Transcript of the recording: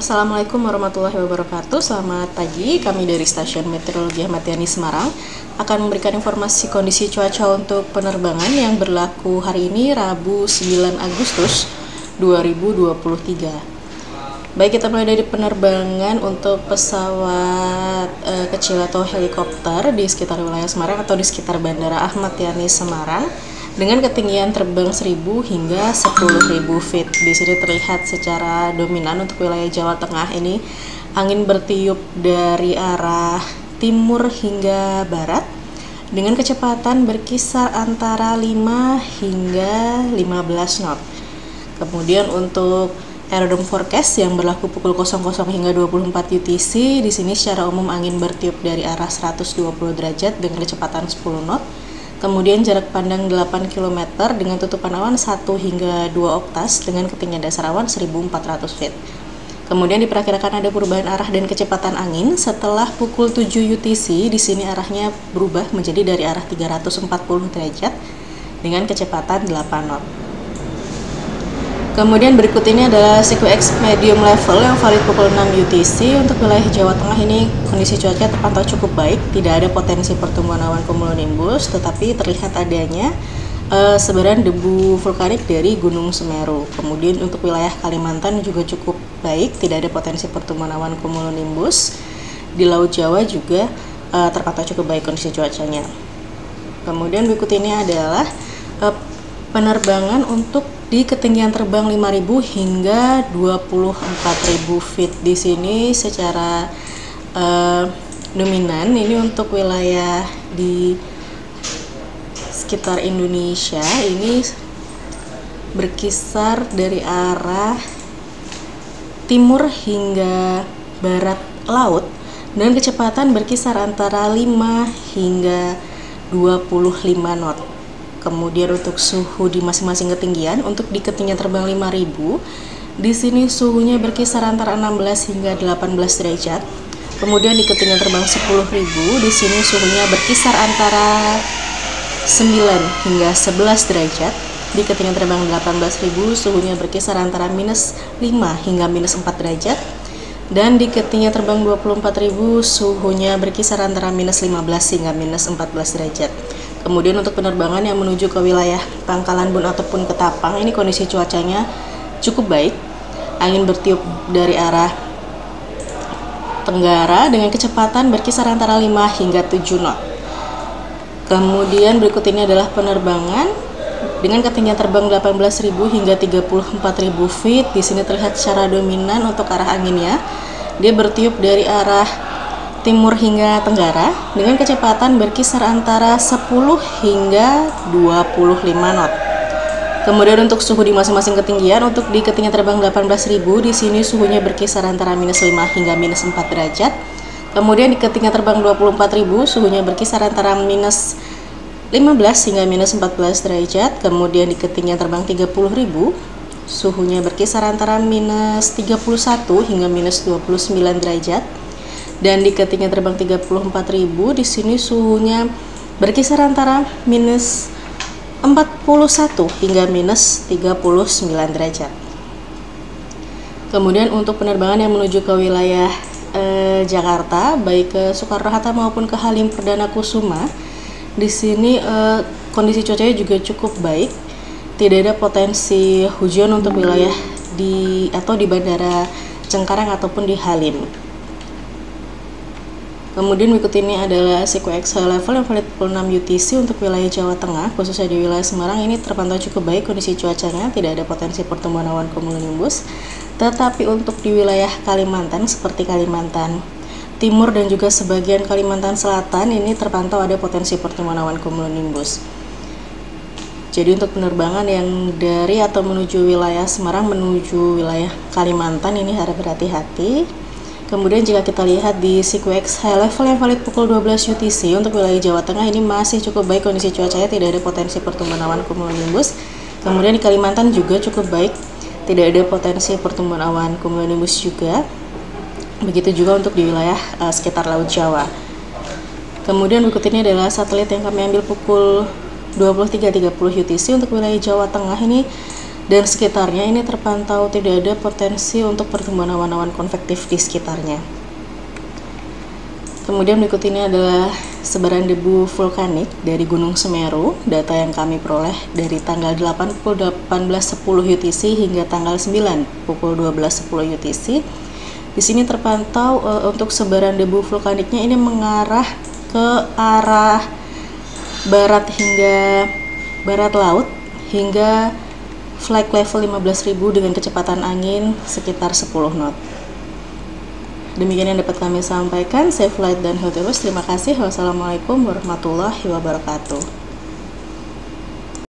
Assalamualaikum warahmatullahi wabarakatuh. Selamat pagi, kami dari Stasiun Meteorologi Ahmad Yani Semarang akan memberikan informasi kondisi cuaca untuk penerbangan yang berlaku hari ini Rabu 9 Agustus 2023. Baik, kita mulai dari penerbangan untuk pesawat kecil atau helikopter di sekitar wilayah Semarang atau di sekitar Bandara Ahmad Yani Semarang dengan ketinggian terbang 1000 hingga 10.000 feet. Di sini terlihat secara dominan untuk wilayah Jawa Tengah ini angin bertiup dari arah timur hingga barat dengan kecepatan berkisar antara 5 hingga 15 knot. Kemudian untuk aerodrome forecast yang berlaku pukul 00 hingga 24 UTC, di sini secara umum angin bertiup dari arah 120 derajat dengan kecepatan 10 knot. Kemudian jarak pandang 8 km dengan tutupan awan 1 hingga 2 oktas dengan ketinggian dasar awan 1400 feet. Kemudian diperkirakan ada perubahan arah dan kecepatan angin setelah pukul 7 UTC. Di sini arahnya berubah menjadi dari arah 340 derajat dengan kecepatan 8 knot. Kemudian berikut ini adalah CQX medium level yang valid pukul 6 UTC. Untuk wilayah Jawa Tengah ini kondisi cuaca terpantau cukup baik, tidak ada potensi pertumbuhan awan cumulonimbus, tetapi terlihat adanya sebaran debu vulkanik dari Gunung Semeru. Kemudian untuk wilayah Kalimantan juga cukup baik, tidak ada potensi pertumbuhan awan cumulonimbus. Di Laut Jawa juga terpantau cukup baik kondisi cuacanya. Kemudian berikut ini adalah penerbangan untuk di ketinggian terbang 5.000 hingga 24.000 feet. Di sini secara dominan ini untuk wilayah di sekitar Indonesia ini berkisar dari arah timur hingga barat laut dengan kecepatan berkisar antara 5 hingga 25 knot. Kemudian untuk suhu di masing-masing ketinggian, untuk di ketinggian terbang 5.000, di sini suhunya berkisar antara 16 hingga 18 derajat. Kemudian di ketinggian terbang 10.000, di sini suhunya berkisar antara 9 hingga 11 derajat. Di ketinggian terbang 18.000, suhunya berkisar antara minus 5 hingga minus 4 derajat. Dan di ketinggian terbang 24.000, suhunya berkisar antara minus 15 hingga minus 14 derajat. Kemudian untuk penerbangan yang menuju ke wilayah Pangkalan Bun ataupun Ketapang, ini kondisi cuacanya cukup baik. Angin bertiup dari arah tenggara dengan kecepatan berkisar antara 5 hingga 7 knot. Kemudian berikut ini adalah penerbangan dengan ketinggian terbang 18.000 hingga 34.000 feet. Di sini terlihat secara dominan untuk arah anginnya. Dia bertiup dari arah timur hingga tenggara dengan kecepatan berkisar antara 10 hingga 25 knot. Kemudian untuk suhu di masing-masing ketinggian, untuk di ketinggian terbang 18.000, di sini suhunya berkisar antara minus 5 hingga minus 4 derajat. Kemudian di ketinggian terbang 24.000, suhunya berkisar antara minus 15 hingga minus 14 derajat. Kemudian di ketinggian terbang 30.000, suhunya berkisar antara minus 31 hingga minus 29 derajat. Dan di ketinggian terbang 34.000, di sini suhunya berkisar antara minus 41 hingga minus 39 derajat. Kemudian untuk penerbangan yang menuju ke wilayah Jakarta, baik ke Soekarno-Hatta maupun ke Halim Perdana Kusuma, di sini kondisi cuacanya juga cukup baik. Tidak ada potensi hujan untuk wilayah di Bandara Cengkareng ataupun di Halim. Kemudian berikut ini adalah CQX high level yang valid pukul 6 UTC untuk wilayah Jawa Tengah, khususnya di wilayah Semarang. Ini terpantau cukup baik kondisi cuacanya, tidak ada potensi pertumbuhan awan cumulonimbus. Tetapi untuk di wilayah Kalimantan seperti Kalimantan Timur dan juga sebagian Kalimantan Selatan ini terpantau ada potensi pertumbuhan awan cumulonimbus. Jadi untuk penerbangan yang dari atau menuju wilayah Semarang menuju wilayah Kalimantan ini harap berhati-hati. Kemudian jika kita lihat di CQX high level yang valid pukul 12 UTC untuk wilayah Jawa Tengah ini masih cukup baik kondisi cuacanya, tidak ada potensi pertumbuhan awan cumulonimbus. Kemudian di Kalimantan juga cukup baik, tidak ada potensi pertumbuhan awan cumulonimbus juga. Begitu juga untuk di wilayah sekitar Laut Jawa. Kemudian berikut ini adalah satelit yang kami ambil pukul 23.30 UTC untuk wilayah Jawa Tengah. Ini dan sekitarnya ini terpantau tidak ada potensi untuk pertumbuhan awan-awan konvektif di sekitarnya. Kemudian berikut ini adalah sebaran debu vulkanik dari Gunung Semeru. Data yang kami peroleh dari tanggal 8 pukul 18.10 UTC hingga tanggal 9 pukul 12.10 UTC. Di sini terpantau untuk sebaran debu vulkaniknya ini mengarah ke arah barat hingga barat laut hingga flight level 15.000 dengan kecepatan angin sekitar 10 knot. Demikian yang dapat kami sampaikan. Safe flight dan healthy terus. Terima kasih. Wassalamualaikum warahmatullahi wabarakatuh.